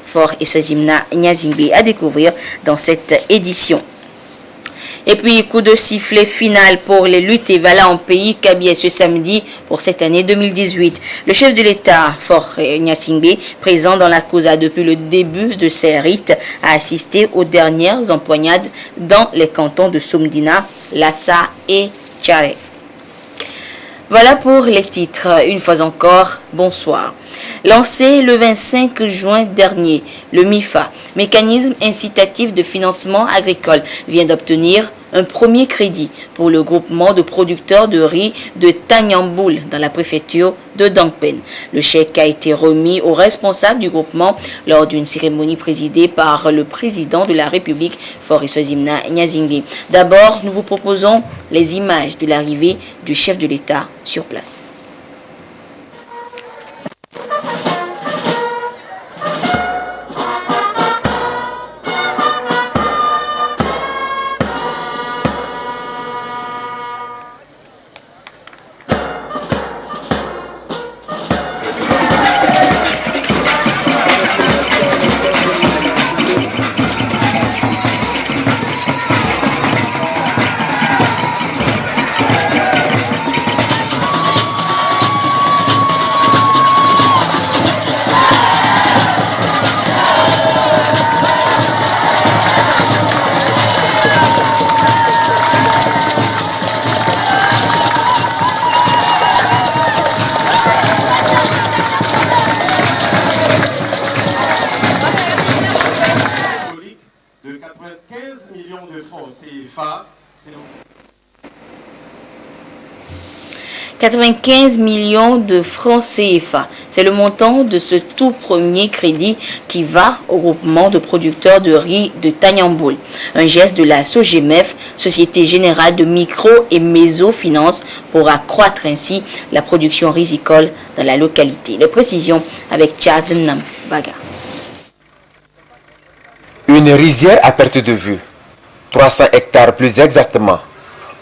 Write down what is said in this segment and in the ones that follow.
Fort et Sozimna Nyazingbe à découvrir dans cette édition. Et puis, coup de sifflet final pour les luttes et valas en pays Kabylie ce samedi pour cette année 2018. Le chef de l'État, Fort Nyazingbe, présent dans la causa depuis le début de ces rites, a assisté aux dernières empoignades dans les cantons de Somdina, Lassa et Tchare. Voilà pour les titres. Une fois encore, bonsoir. Lancé le 25 juin dernier, le MIFA, mécanisme incitatif de financement agricole, vient d'obtenir un premier crédit pour le groupement de producteurs de riz de Tanyamboul dans la préfecture de Dangpen. Le chèque a été remis aux responsables du groupement lors d'une cérémonie présidée par le président de la République, Fort Sozimna Nyazingbe. D'abord, nous vous proposons les images de l'arrivée du chef de l'État sur place. CFA. 95 millions de francs CFA. C'est le montant de ce tout premier crédit qui va au groupement de producteurs de riz de Tanyamboul. Un geste de la SOGEMEF, Société Générale de Micro et Mésofinance, pour accroître ainsi la production risicole dans la localité. Les précisions avec Chazen Baga. Une rizière à perte de vue, 300 hectares plus exactement.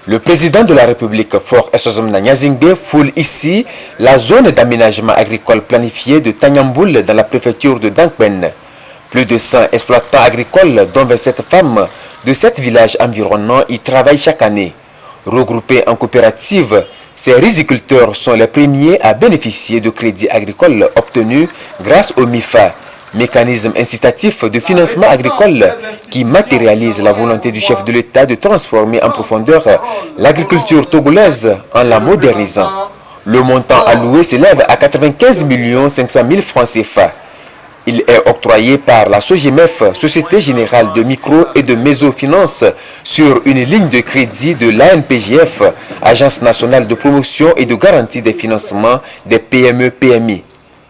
Le président de la République, Fort Sozimna Nyazingbe, foule ici la zone d'aménagement agricole planifiée de Tanyamboul dans la préfecture de Dangpen. Plus de 100 exploitants agricoles, dont 27 femmes de 7 villages environnants, y travaillent chaque année. Regroupés en coopérative, ces riziculteurs sont les premiers à bénéficier de crédits agricoles obtenus grâce au MIFA, mécanisme incitatif de financement agricole qui matérialise la volonté du chef de l'État de transformer en profondeur l'agriculture togolaise en la modernisant. Le montant alloué s'élève à 95 500 000 francs CFA. Il est octroyé par la SOGEMEF, Société Générale de Micro et de Mésofinance, sur une ligne de crédit de l'ANPJF, Agence nationale de promotion et de garantie des financements des PME-PMI.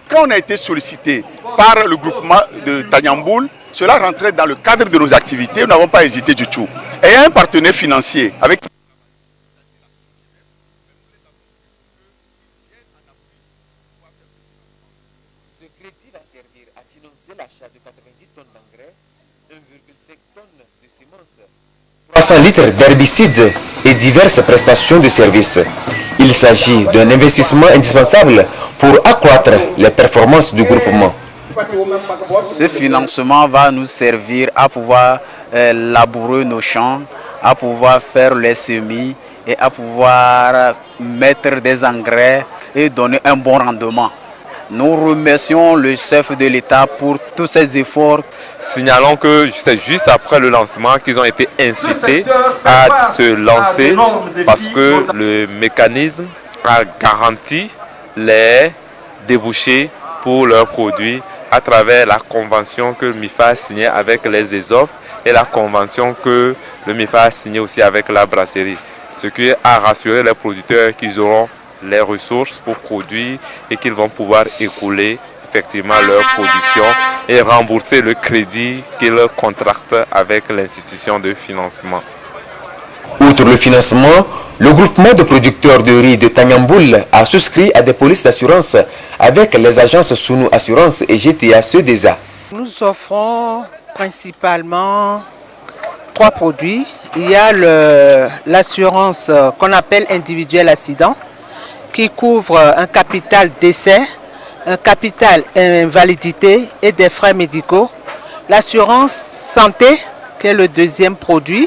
Quand on a été sollicité par le groupement de Tanyamboul, cela rentrait dans le cadre de nos activités, nous n'avons pas hésité du tout. Et un partenaire financier avec ce crédit va servir à financer l'achat de 90 tonnes d'engrais, 1,5 tonnes de semences, 300 litres d'herbicides et diverses prestations de services. Il s'agit d'un investissement indispensable pour accroître les performances du groupement. Ce financement va nous servir à pouvoir labourer nos champs, à pouvoir faire les semis et à pouvoir mettre des engrais et donner un bon rendement. Nous remercions le chef de l'État pour tous ses efforts. Signalons que c'est juste après le lancement qu'ils ont été incités à se lancer parce que le mécanisme a garanti les débouchés pour leurs produits à travers la convention que le MIFA a signée avec les ESOP et la convention que le MIFA a signée aussi avec la brasserie. Ce qui a rassuré les producteurs qu'ils auront les ressources pour produire et qu'ils vont pouvoir écouler effectivement leur production et rembourser le crédit qu'ils contractent avec l'institution de financement. Outre le financement, le groupement de producteurs de riz de Tanyamboul a souscrit à des polices d'assurance avec les agences Sunu Assurance et GTA Cedesa. Nous offrons principalement 3 produits. Il y a l'assurance qu'on appelle individuel accident, qui couvre un capital décès un capital invalidité et des frais médicaux. L'assurance santé, qui est le deuxième produit,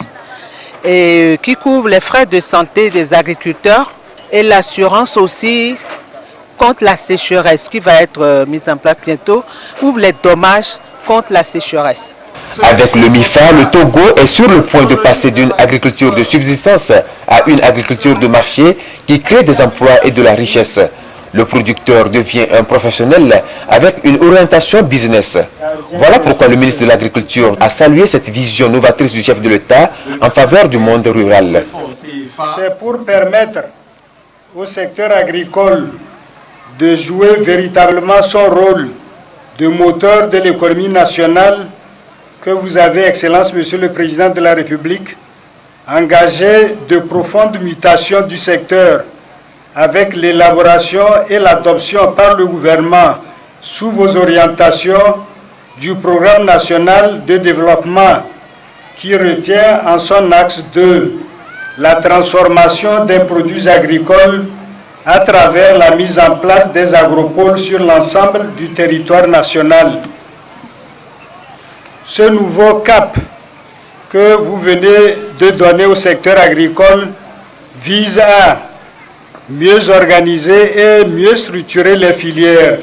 et qui couvre les frais de santé des agriculteurs, et l'assurance aussi contre la sécheresse qui va être mise en place bientôt, couvre les dommages contre la sécheresse. Avec le MIFA, le Togo est sur le point de passer d'une agriculture de subsistance à une agriculture de marché qui crée des emplois et de la richesse. Le producteur devient un professionnel avec une orientation business. Voilà pourquoi le ministre de l'Agriculture a salué cette vision novatrice du chef de l'État en faveur du monde rural. C'est pour permettre au secteur agricole de jouer véritablement son rôle de moteur de l'économie nationale que vous avez, Excellence, Monsieur le Président de la République, engagé de profondes mutations du secteur avec l'élaboration et l'adoption par le gouvernement sous vos orientations du programme national de développement qui retient en son axe 2 la transformation des produits agricoles à travers la mise en place des agropoles sur l'ensemble du territoire national. Ce nouveau cap que vous venez de donner au secteur agricole vise à mieux organiser et mieux structurer les filières.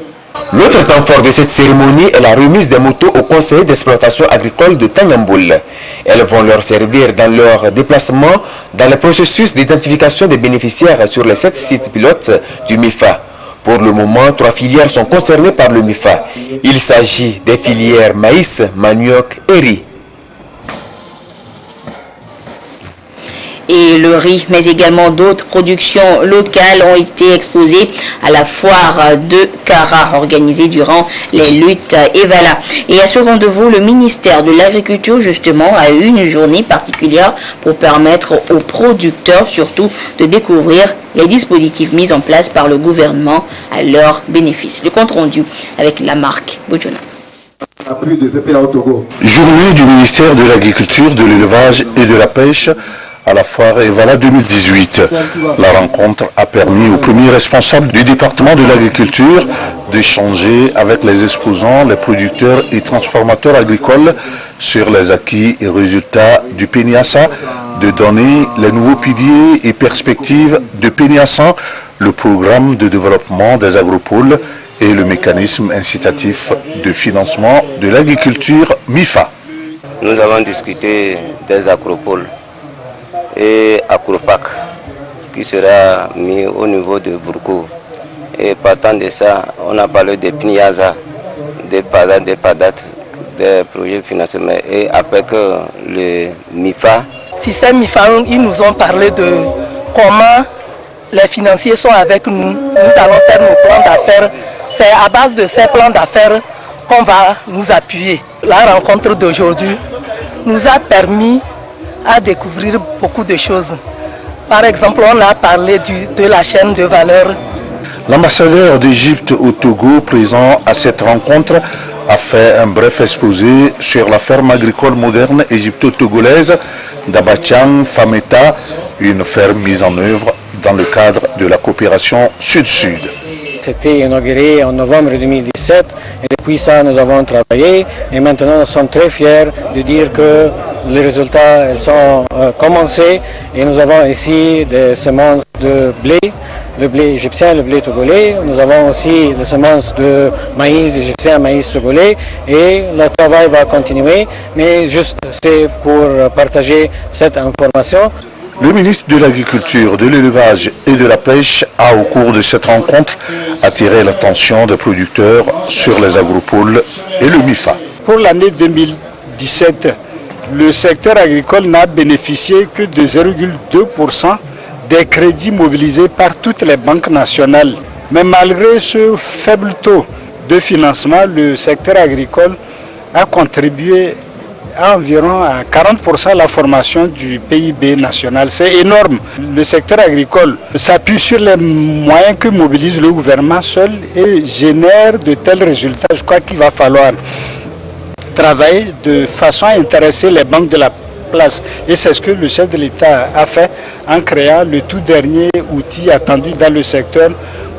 L'autre temps fort de cette cérémonie est la remise des motos aux conseillers d'exploitation agricole de Tanyamboul. Elles vont leur servir dans leur déplacement dans le processus d'identification des bénéficiaires sur les 7 sites pilotes du MIFA. Pour le moment, 3 filières sont concernées par le MIFA. Il s'agit des filières maïs, manioc et riz. Et le riz, mais également d'autres productions locales ont été exposées à la foire de Kara organisée durant les luttes Evala. Et à ce rendez-vous, le ministère de l'Agriculture justement a eu une journée particulière pour permettre aux producteurs surtout de découvrir les dispositifs mis en place par le gouvernement à leur bénéfice. Le compte rendu avec la marque Bojona. Journée du ministère de l'Agriculture, de l'Élevage et de la Pêche à la foire Evala 2018. La rencontre a permis aux premiers responsables du département de l'agriculture d'échanger avec les exposants, les producteurs et transformateurs agricoles sur les acquis et résultats du PNIASA, de donner les nouveaux piliers et perspectives de PNIASA, le programme de développement des agropoles et le mécanisme incitatif de financement de l'agriculture MIFA. Nous avons discuté des agropoles et Acropac qui sera mis au niveau de Bourko. Et partant de ça, on a parlé des PNIASA, des PADAT, des projets financiers et avec le MIFA. Système MIFA, ils nous ont parlé de comment les financiers sont avec nous. Nous allons faire nos plans d'affaires. C'est à base de ces plans d'affaires qu'on va nous appuyer. La rencontre d'aujourd'hui nous a permis à découvrir beaucoup de choses. Par exemple, on a parlé de la chaîne de valeur. L'ambassadeur d'Égypte au Togo, présent à cette rencontre, a fait un bref exposé sur la ferme agricole moderne égypto-togolaise d'Abatian Fameta, une ferme mise en œuvre dans le cadre de la coopération Sud-Sud. C'était inauguré en novembre 2017 et depuis ça nous avons travaillé et maintenant nous sommes très fiers de dire que les résultats ils sont commencés et nous avons ici des semences de blé, le blé égyptien, le blé togolais. Nous avons aussi des semences de maïs égyptien, maïs togolais et le travail va continuer, mais juste c'est pour partager cette information. Le ministre de l'Agriculture, de l'Élevage et de la Pêche a, au cours de cette rencontre, attiré l'attention des producteurs sur les agropoles et le MIFA. Pour l'année 2017, le secteur agricole n'a bénéficié que de 0,2% des crédits mobilisés par toutes les banques nationales. Mais malgré ce faible taux de financement, le secteur agricole a contribué à environ à 40% à la formation du PIB national. C'est énorme. Le secteur agricole s'appuie sur les moyens que mobilise le gouvernement seul et génère de tels résultats. Je crois qu'il va falloir travailler de façon à intéresser les banques de la place. Et c'est ce que le chef de l'État a fait en créant le tout dernier outil attendu dans le secteur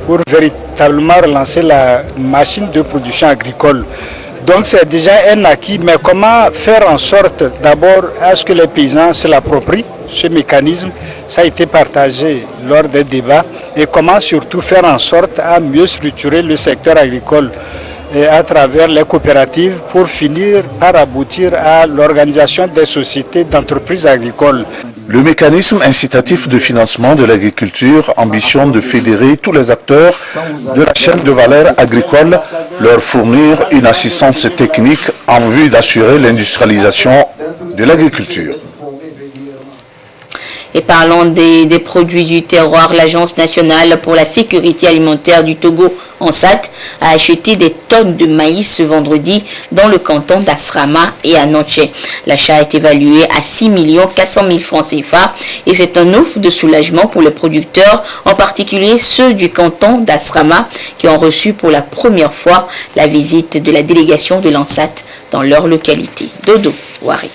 pour véritablement relancer la machine de production agricole. Donc c'est déjà un acquis, mais comment faire en sorte d'abord à ce que les paysans se l'approprient, ce mécanisme, ça a été partagé lors des débats, et comment surtout faire en sorte à mieux structurer le secteur agricole à travers les coopératives pour finir par aboutir à l'organisation des sociétés d'entreprises agricoles. Le mécanisme incitatif de financement de l'agriculture ambitionne de fédérer tous les acteurs de la chaîne de valeur agricole, leur fournir une assistance technique en vue d'assurer l'industrialisation de l'agriculture. Et parlons des produits du terroir, l'Agence nationale pour la sécurité alimentaire du Togo, ANSAT, a acheté des tonnes de maïs ce vendredi dans le canton d'Asrama et à Notché. L'achat est évalué à 6 400 000 francs CFA et c'est un offre de soulagement pour les producteurs, en particulier ceux du canton d'Asrama qui ont reçu pour la première fois la visite de la délégation de l'ANSAT dans leur localité. Dodo Wari.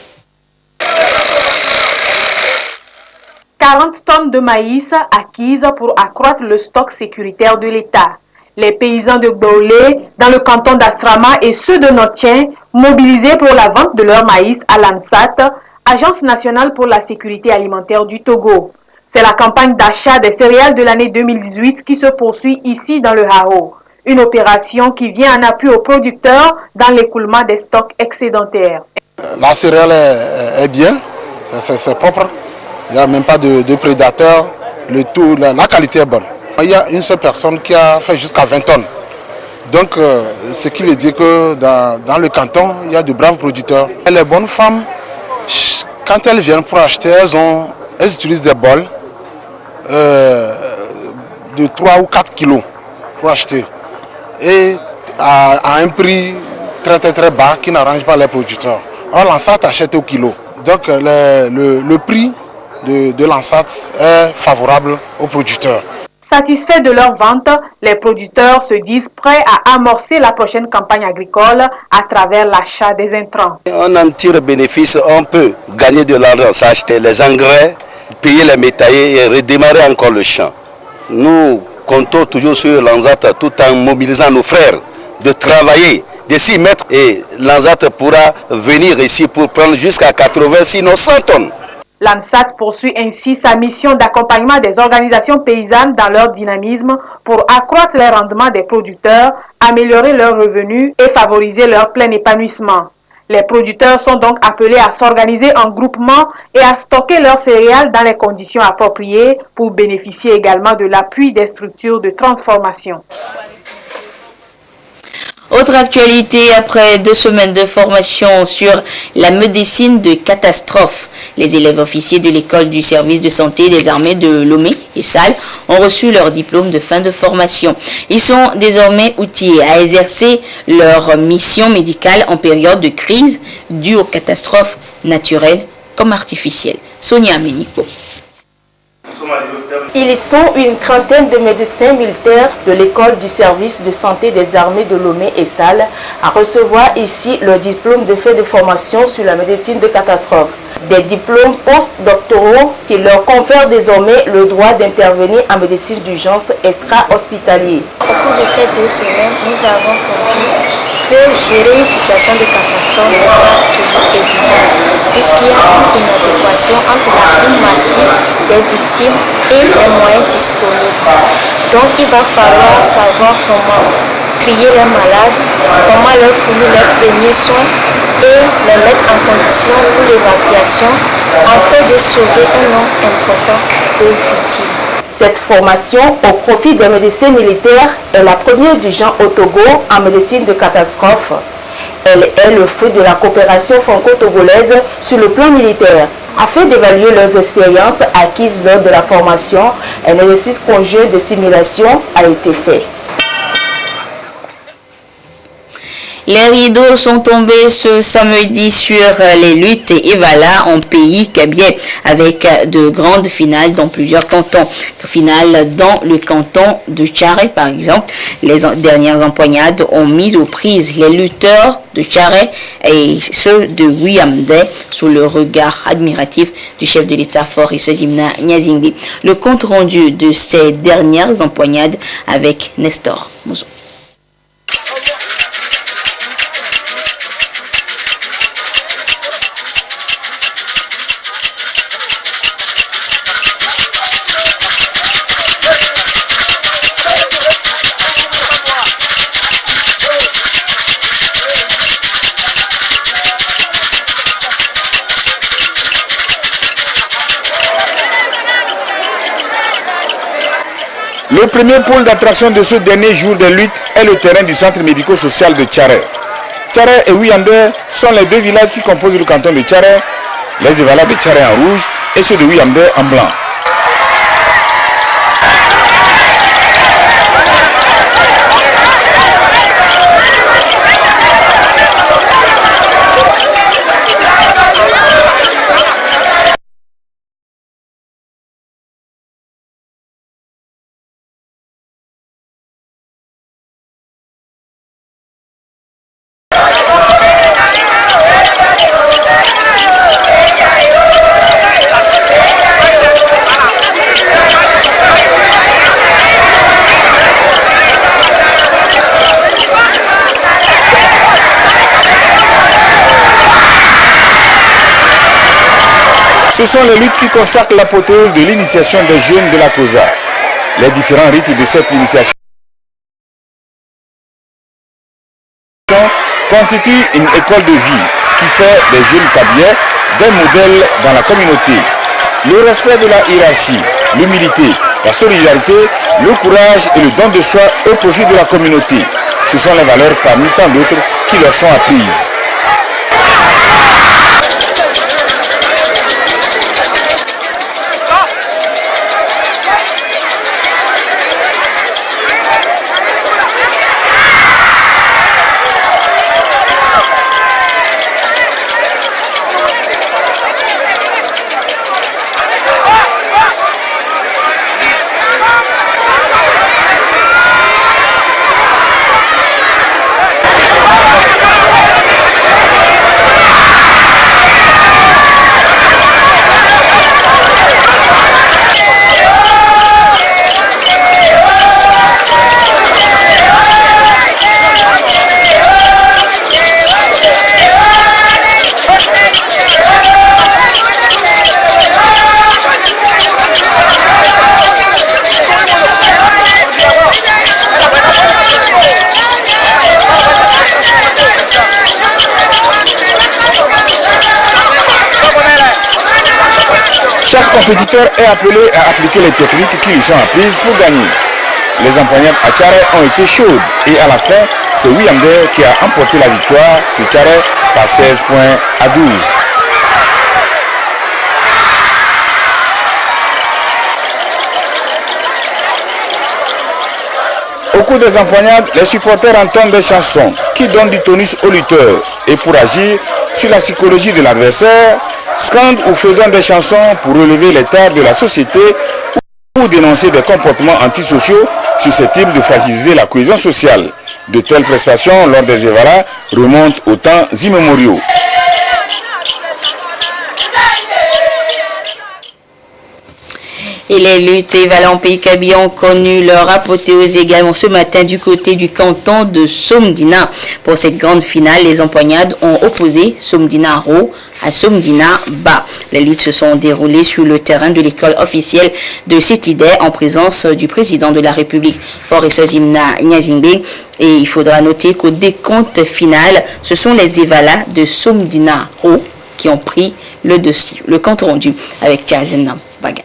40 tonnes de maïs acquises pour accroître le stock sécuritaire de l'État. Les paysans de Gbaolé, dans le canton d'Asrama, et ceux de Notien, mobilisés pour la vente de leur maïs à l'ANSAT, Agence nationale pour la sécurité alimentaire du Togo. C'est la campagne d'achat des céréales de l'année 2018 qui se poursuit ici dans le Hao. Une opération qui vient en appui aux producteurs dans l'écoulement des stocks excédentaires. La céréale est bien, c'est propre. Il n'y a même pas de prédateurs, la qualité est bonne. Il y a une seule personne qui a fait jusqu'à 20 tonnes. Donc, ce qui veut dire que dans le canton, il y a de braves producteurs. Et les bonnes femmes, quand elles viennent pour acheter, elles utilisent des bols de 3 ou 4 kilos pour acheter. Et à un prix très bas qui n'arrange pas les producteurs. Or, l'ANSAT achète au kilo. Donc, le prix de l'ANSAT est favorable aux producteurs. Satisfaits de leur vente, les producteurs se disent prêts à amorcer la prochaine campagne agricole à travers l'achat des intrants. On en tire bénéfice, on peut gagner de l'argent, s'acheter les engrais, payer les métayers et redémarrer encore le champ. Nous comptons toujours sur l'ANSAT tout en mobilisant nos frères de travailler, de s'y mettre, et l'ANSAT pourra venir ici pour prendre jusqu'à 80, sinon 100 tonnes. L'ANSAT poursuit ainsi sa mission d'accompagnement des organisations paysannes dans leur dynamisme pour accroître les rendements des producteurs, améliorer leurs revenus et favoriser leur plein épanouissement. Les producteurs sont donc appelés à s'organiser en groupement et à stocker leurs céréales dans les conditions appropriées pour bénéficier également de l'appui des structures de transformation. Autre actualité, après 2 semaines de formation sur la médecine de catastrophe, les élèves officiers de l'école du service de santé des armées de Lomé et Salles ont reçu leur diplôme de fin de formation. Ils sont désormais outillés à exercer leur mission médicale en période de crise due aux catastrophes naturelles comme artificielles. Sonia Ménico. Ils sont une trentaine de médecins militaires de l'école du service de santé des armées de Lomé et Salles à recevoir ici leur diplôme de fin de formation sur la médecine de catastrophe. Des diplômes post-doctoraux qui leur confèrent désormais le droit d'intervenir en médecine d'urgence extra-hospitalier. Au cours de ces 2 semaines, nous avons compris que gérer une situation de catastrophe n'est pas toujours évident, puisqu'il y a une inadéquation entre la coût massive des victimes et les moyens disponibles. Donc il va falloir savoir comment trier les malades, comment leur fournir les premiers soins et les mettre en condition pour l'évacuation afin de sauver un nombre important de victimes. Cette formation au profit des médecins militaires est la première du genre au Togo en médecine de catastrophe. Elle est le fruit de la coopération franco-togolaise sur le plan militaire. Afin d'évaluer leurs expériences acquises lors de la formation, un exercice conjoint de simulation a été fait. Les rideaux sont tombés ce samedi sur les luttes et voilà en pays kabien avec de grandes finales dans plusieurs cantons. Finale dans le canton de Tchare par exemple. Les dernières empoignades ont mis aux prises les lutteurs de Tchare et ceux de Wiamde sous le regard admiratif du chef de l'État Fort et Sozimna Nyazingbe. Le compte rendu de ces dernières empoignades avec Nestor Mozo. Le premier pôle d'attraction de ce dernier jour de lutte est le terrain du centre médico-social de Tchare. Tchare et Wiamde sont les deux villages qui composent le canton de Tchare, les Evala de Tchare en rouge et ceux de Wiamde en blanc. Ce sont les luttes qui consacrent l'apothéose de l'initiation des jeunes de la COSA. Les différents rites de cette initiation constituent une école de vie qui fait des jeunes kabyais des modèles dans la communauté. Le respect de la hiérarchie, l'humilité, la solidarité, le courage et le don de soi au profit de la communauté. Ce sont les valeurs parmi tant d'autres qui leur sont apprises. Chaque compétiteur est appelé à appliquer les techniques qui lui sont apprises pour gagner. Les empoignades à Tchare ont été chaudes et à la fin, c'est Wiamde qui a emporté la victoire sur Tchare par 16 points à 12. Au cours des empoignades, les supporters entendent des chansons qui donnent du tonus aux lutteurs et pour agir sur la psychologie de l'adversaire, scandent ou fredonnent des chansons pour relever l'état de la société ou dénoncer des comportements antisociaux susceptibles de fragiliser la cohésion sociale. De telles prestations lors des Evala remontent aux temps immémoriaux. Et les luttes Evala en pays kabyais ont connu leur apothéose également ce matin du côté du canton de Somdina. Pour cette grande finale, les empoignades ont opposé Somdina Haut à Somdina Bas. Les luttes se sont déroulées sur le terrain de l'école officielle de Sétidé en présence du président de la République, Fort et Sozimna Nyazingbe. Et il faudra noter qu'au décompte final, ce sont les Evala de Somdina Haut qui ont pris le dessus. Le compte rendu avec Tiazenam Baga.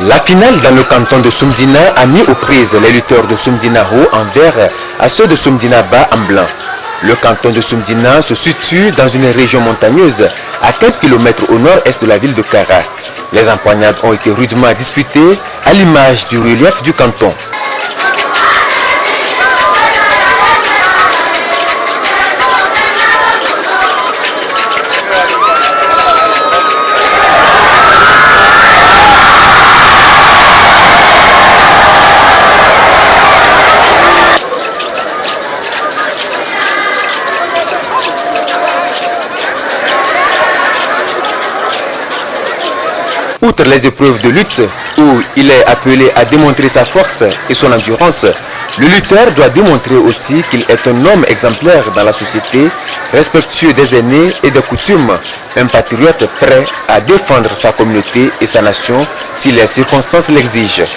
La finale dans le canton de Soumdina a mis aux prises les lutteurs de Soumdina Haut en vert à ceux de Soumdina Bas en blanc. Le canton de Soumdina se situe dans une région montagneuse à 15 km au nord-est de la ville de Kara. Les empoignades ont été rudement disputées à l'image du relief du canton. Outre les épreuves de lutte, où il est appelé à démontrer sa force et son endurance, le lutteur doit démontrer aussi qu'il est un homme exemplaire dans la société, respectueux des aînés et des coutumes, un patriote prêt à défendre sa communauté et sa nation si les circonstances l'exigent.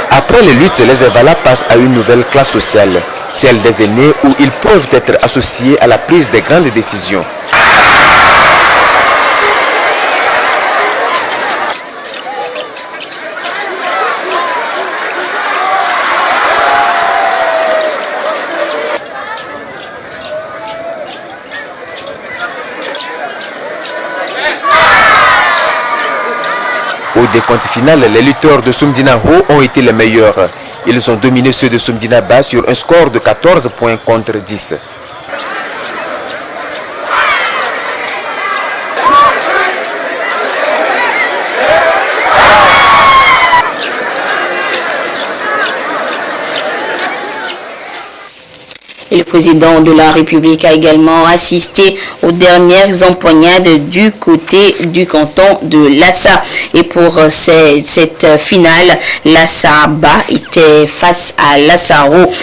Après les luttes, les Evala passent à une nouvelle classe sociale, celle des aînés où ils peuvent être associés à la prise des grandes décisions. Au décompte final, les lutteurs de Soumdina Haut ont été les meilleurs. Ils ont dominé ceux de Soumdina Bas sur un score de 14 points contre 10. Et le président de la République a également assisté aux dernières empoignades du côté du canton de Lassa. Et pour cette finale, Lassa Bas était face à Lassaro,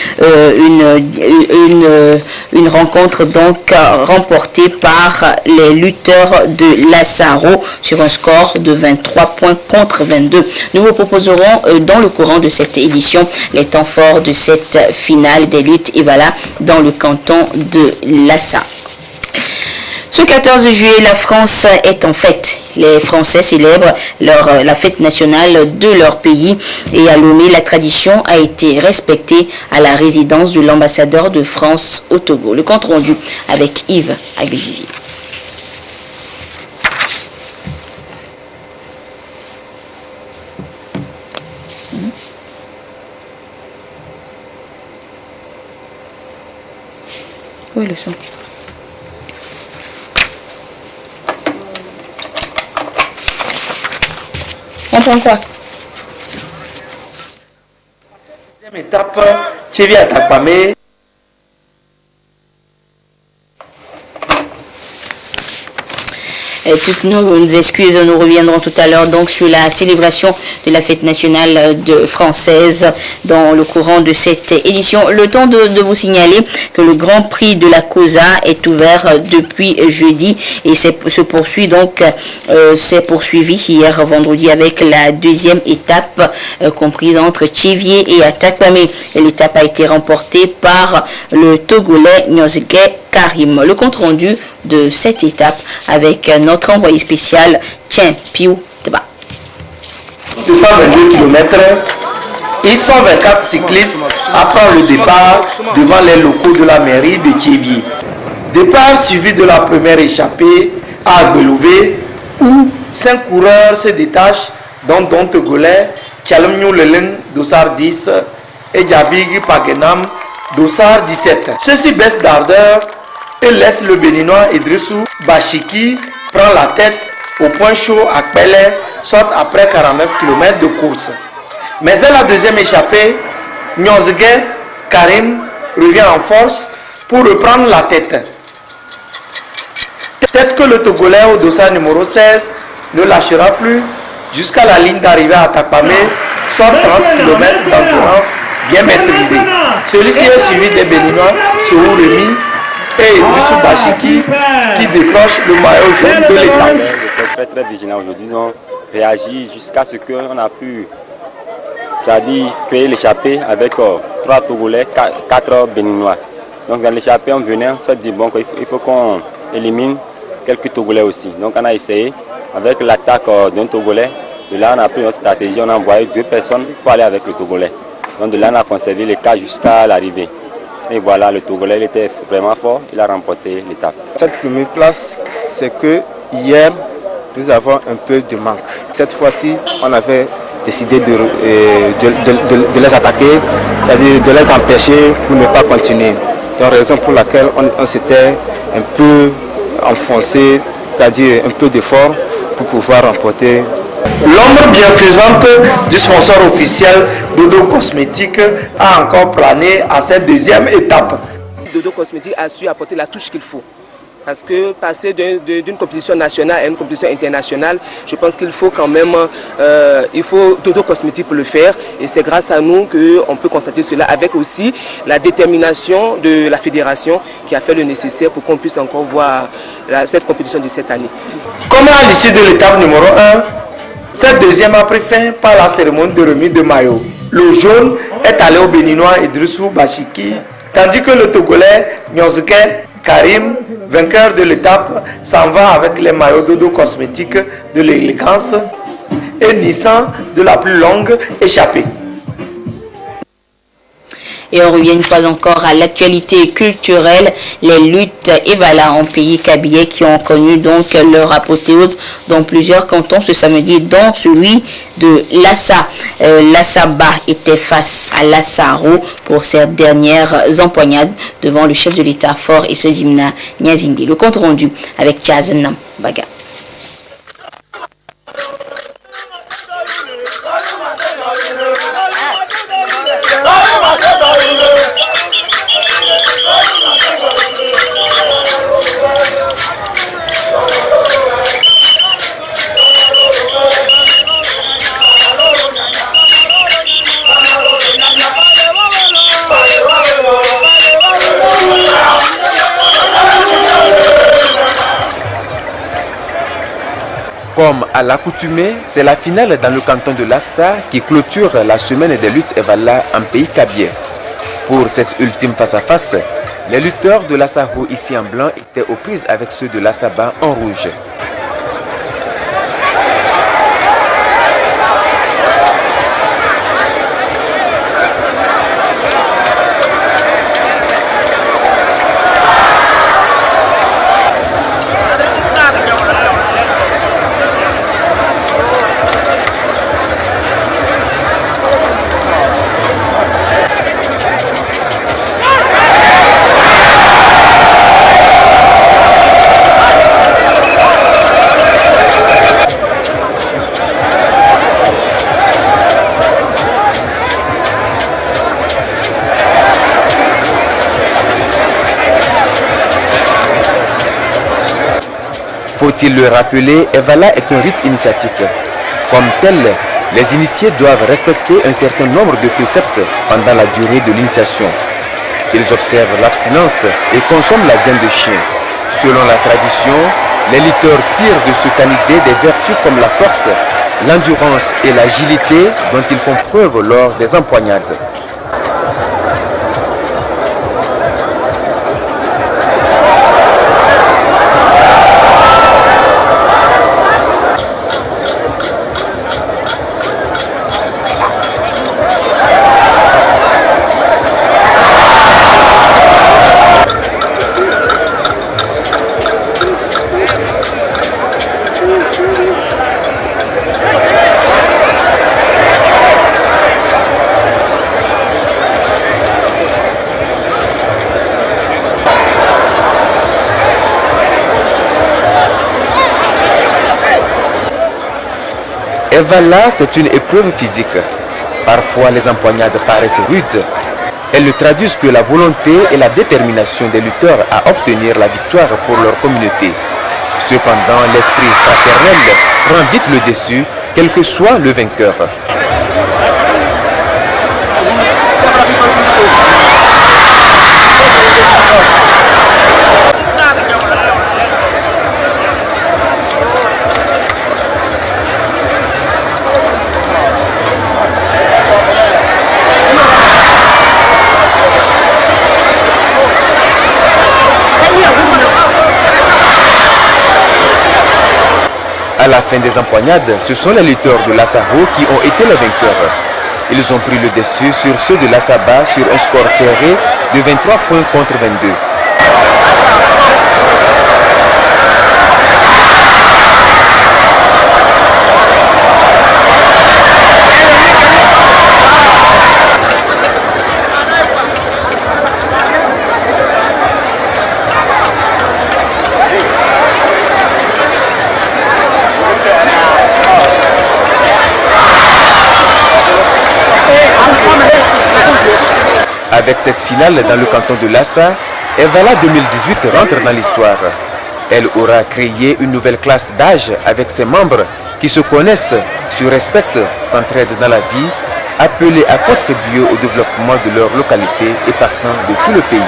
une rencontre donc remportée par les lutteurs de Lassaro sur un score de 23 points contre 22. Nous vous proposerons dans le courant de cette édition les temps forts de cette finale des luttes Evala dans le canton de Lassa. Ce 14 juillet, la France est en fête. Les Français célèbrent la fête nationale de leur pays et à Lomé, la tradition a été respectée à la résidence de l'ambassadeur de France au Togo. Le compte rendu avec Yves Aguilvivier. Où est le son? On prend quoi? Deuxième étape, tu viens à Takpamé. Toutes nos excuses, nous reviendrons tout à l'heure donc sur la célébration de la fête nationale française dans le courant de cette édition. Le temps de vous signaler que le Grand Prix de la COSA est ouvert depuis jeudi et s'est poursuivi hier vendredi avec la deuxième étape comprise entre Tchévié et Atakpamé. L'étape a été remportée par le Togolais Nyozge Karim. Le compte rendu de cette étape avec notre envoyé spécial Tien Piu Tba. 222 km et 124 cyclistes après le départ devant les locaux de la mairie de Tchévié. Départ suivi de la première échappée à Agbelouvé où 5 coureurs se détachent dont Togolais Tchalmniou Lelen Dossard 10 et Djabig Pagenam Dossard 17. Ceux-ci baissent d'ardeur et laisse le béninois Idrissou Bachiki prendre la tête au point chaud à Kpele, soit après 49 km de course. Mais à la deuxième échappée, Nyonzgue Karim revient en force pour reprendre la tête. Peut-être que le Togolais au dossard numéro 16 ne lâchera plus jusqu'à la ligne d'arrivée à Takpamé, soit 30 km d'endurance bien maîtrisée. Celui-ci est suivi des Béninois, Sohou Remy et Idrissou Bachiki qui décrochent le maillot jaune de l'étape. Très très vigilant aujourd'hui, ils ont réagi jusqu'à ce qu'on a pu, c'est-à-dire créer l'échappée avec 3 Togolais, 4 Béninois. Donc dans l'échappée on venait, on s'est dit bon, il faut qu'on élimine quelques Togolais aussi. Donc on a essayé avec l'attaque d'un Togolais. De là on a pris notre stratégie, on a envoyé 2 personnes pour aller avec le Togolais. Donc de là on a conservé les cas jusqu'à l'arrivée. Et voilà, le Togolais il était vraiment fort, il a remporté l'étape. Cette première place, c'est que hier nous avons un peu de manque. Cette fois-ci, on avait décidé de les attaquer, c'est-à-dire de les empêcher pour ne pas continuer. C'est la raison pour laquelle on s'était un peu enfoncé, c'est-à-dire un peu d'effort pour pouvoir remporter. L'ombre bienfaisante du sponsor officiel Dodo Cosmétique a encore plané à cette deuxième étape. Dodo Cosmétique a su apporter la touche qu'il faut. Parce que passer d'une compétition nationale à une compétition internationale, je pense qu'il faut quand même, il faut Dodo Cosmétique pour le faire. Et c'est grâce à nous qu'on peut constater cela, avec aussi la détermination de la fédération qui a fait le nécessaire pour qu'on puisse encore voir cette compétition de cette année. Comme à l'issue de l'étape numéro 1, cette deuxième a pris fin par la cérémonie de remise de maillot. Le jaune est allé au Béninois Idrissou Bachiki, tandis que le Togolais Nyonzgue Karim, vainqueur de l'étape, s'en va avec les maillots Dodo Cosmétique de l'élégance et Nissan de la plus longue échappée. Et on revient une fois encore à l'actualité culturelle, les luttes Evala en pays kabyle qui ont connu donc leur apothéose dans plusieurs cantons ce samedi, dont celui de Lassa. Lassaba était face à Lassaro pour ces dernières empoignades devant le chef de l'État fort et ce Zimna Nyazingue. Le compte rendu avec Chazanam Baga. Comme à l'accoutumée, c'est la finale dans le canton de Lassa qui clôture la semaine des luttes Evala en pays kabyle. Pour cette ultime face-à-face, les lutteurs de Lassaro ici en blanc étaient aux prises avec ceux de Lassaba en rouge. Faut-il le rappeler, Evala est un rite initiatique. Comme tel, les initiés doivent respecter un certain nombre de préceptes pendant la durée de l'initiation. Ils observent l'abstinence et consomment la viande de chien. Selon la tradition, les lutteurs tirent de ce canidé des vertus comme la force, l'endurance et l'agilité dont ils font preuve lors des empoignades. Evala, c'est une épreuve physique. Parfois, les empoignades paraissent rudes. Elles ne traduisent que la volonté et la détermination des lutteurs à obtenir la victoire pour leur communauté. Cependant, l'esprit fraternel prend vite le dessus, quel que soit le vainqueur. À la fin des empoignades, ce sont les lutteurs de l'Assaro qui ont été les vainqueurs. Ils ont pris le dessus sur ceux de l'Assaba sur un score serré de 23 points contre 22. Avec cette finale dans le canton de Lassa, Evala 2018 rentre dans l'histoire. Elle aura créé une nouvelle classe d'âge avec ses membres qui se connaissent, se respectent, s'entraident dans la vie, appelés à contribuer au développement de leur localité et partant de tout le pays.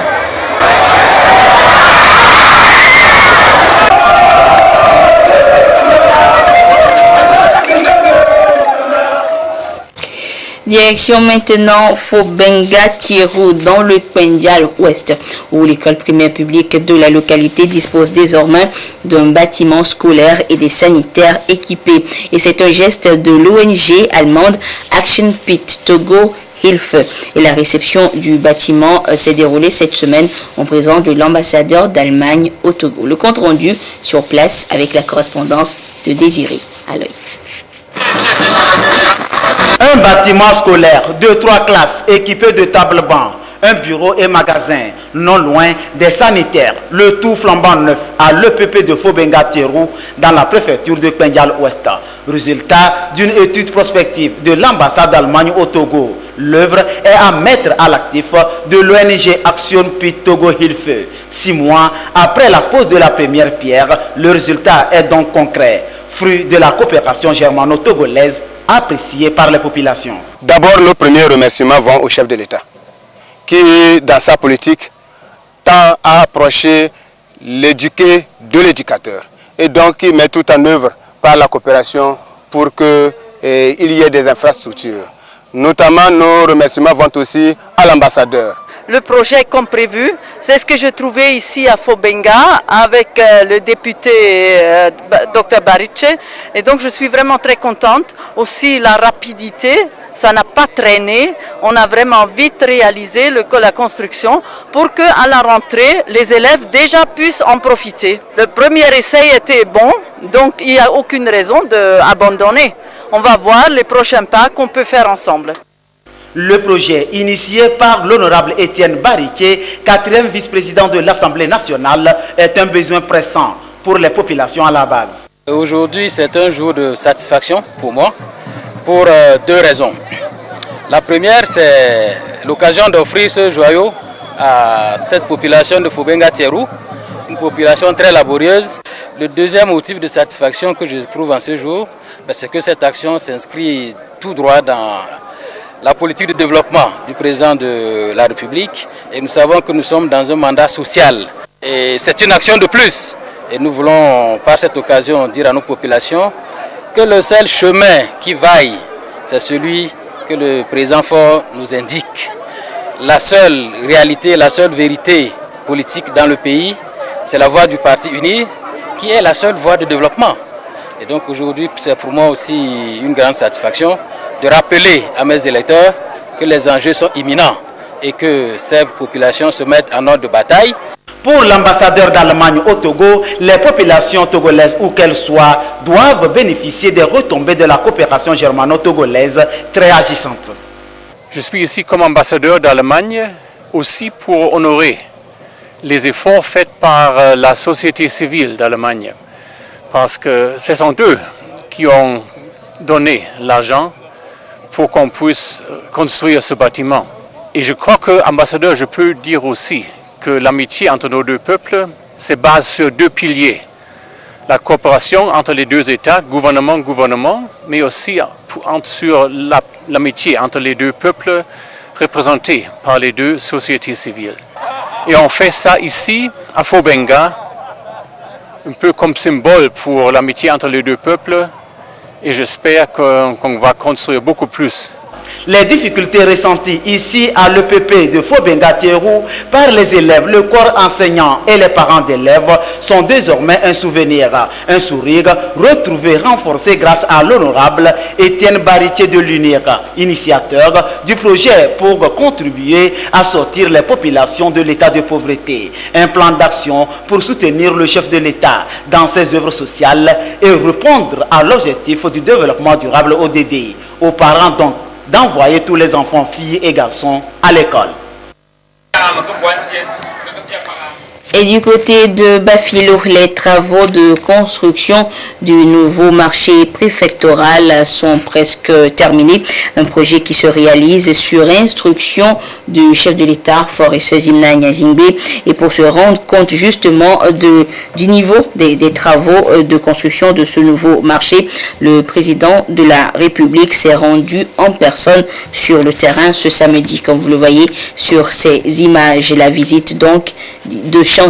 Direction maintenant Fobenga Tirou dans le Pendjal Ouest, où l'école primaire publique de la localité dispose désormais d'un bâtiment scolaire et des sanitaires équipés. Et c'est un geste de l'ONG allemande Action Pit Togo Hilfe. Et la réception du bâtiment s'est déroulée cette semaine en présence de l'ambassadeur d'Allemagne au Togo. Le compte rendu sur place avec la correspondance de Désiré Aloy. Un bâtiment scolaire de 3 classes équipé de tables-bancs, un bureau et magasin, non loin des sanitaires, le tout flambant neuf à l'EPP de Fobenga Tirou dans la préfecture de Pendjal Ouest. Résultat d'une étude prospective de l'ambassade d'Allemagne au Togo. L'œuvre est à mettre à l'actif de l'ONG Action Pit Togo Hilfe. 6 mois après la pose de la première pierre, le résultat est donc concret, fruit de la coopération germano-togolaise apprécié par les populations. D'abord, nos premiers remerciements vont au chef de l'État, qui, dans sa politique, tend à approcher l'éduqué de l'éducateur. Et donc, il met tout en œuvre par la coopération pour qu'il y ait des infrastructures. Notamment, nos remerciements vont aussi à l'ambassadeur. Le projet comme prévu, c'est ce que je trouvais ici à Fobenga avec le député Dr Barice. Et donc je suis vraiment très contente. Aussi la rapidité, ça n'a pas traîné. On a vraiment vite réalisé la construction pour qu'à la rentrée, les élèves déjà puissent en profiter. Le premier essai était bon, donc il n'y a aucune raison d'abandonner. On va voir les prochains pas qu'on peut faire ensemble. Le projet, initié par l'honorable Étienne Bariquet, 4e vice-président de l'Assemblée nationale, est un besoin pressant pour les populations à la base. Aujourd'hui, c'est un jour de satisfaction pour moi, pour 2 raisons. La première, c'est l'occasion d'offrir ce joyau à cette population de Fobenga Tirou, une population très laborieuse. Le deuxième motif de satisfaction que j'éprouve en ce jour, c'est que cette action s'inscrit tout droit dans la politique de développement du président de la République, et nous savons que nous sommes dans un mandat social. Et c'est une action de plus. Et nous voulons par cette occasion dire à nos populations que le seul chemin qui vaille, c'est celui que le président Faure nous indique. La seule réalité, la seule vérité politique dans le pays, c'est la voie du Parti uni, qui est la seule voie de développement. Et donc aujourd'hui, c'est pour moi aussi une grande satisfaction de rappeler à mes électeurs que les enjeux sont imminents et que ces populations se mettent en ordre de bataille. Pour l'ambassadeur d'Allemagne au Togo, les populations togolaises, où qu'elles soient, doivent bénéficier des retombées de la coopération germano-togolaise très agissante. Je suis ici comme ambassadeur d'Allemagne aussi pour honorer les efforts faits par la société civile d'Allemagne, parce que ce sont eux qui ont donné l'argent pour qu'on puisse construire ce bâtiment. Et je crois que, ambassadeur, je peux dire aussi que l'amitié entre nos deux peuples se base sur deux piliers. La coopération entre les deux États, gouvernement, mais aussi sur l'amitié entre les deux peuples représentés par les deux sociétés civiles. Et on fait ça ici, à Fobenga, un peu comme symbole pour l'amitié entre les deux peuples, et j'espère qu'on va construire beaucoup plus. Les difficultés ressenties ici à l'EPP de Fobenga-Térou par les élèves, le corps enseignant et les parents d'élèves sont désormais un souvenir, un sourire retrouvé, renforcé grâce à l'honorable Étienne Baritier de l'UNIR, initiateur du projet pour contribuer à sortir les populations de l'état de pauvreté. Un plan d'action pour soutenir le chef de l'État dans ses œuvres sociales et répondre à l'objectif du développement durable ODD. Aux parents donc d'envoyer tous les enfants, filles et garçons à l'école. Et du côté de Bafilo, les travaux de construction du nouveau marché préfectoral sont presque terminés. Un projet qui se réalise sur instruction du chef de l'État, Faure Eswazimna Nyasimbe. Et pour se rendre compte justement du niveau des travaux de construction de ce nouveau marché, le président de la République s'est rendu en personne sur le terrain ce samedi, comme vous le voyez sur ces images. La visite donc de chantier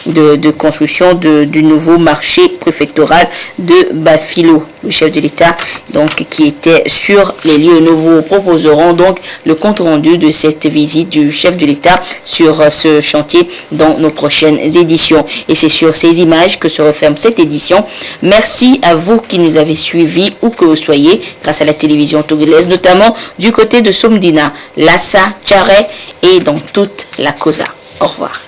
de construction du nouveau marché préfectoral de Bafilo. Le chef de l'État donc qui était sur les lieux. Nous vous proposerons donc le compte rendu de cette visite du chef de l'État sur ce chantier dans nos prochaines éditions. Et c'est sur ces images que se referme cette édition. Merci à vous qui nous avez suivis où que vous soyez grâce à la télévision togolaise, notamment du côté de Somdina, Lassa, Tchare et dans toute la Kosa. Au revoir.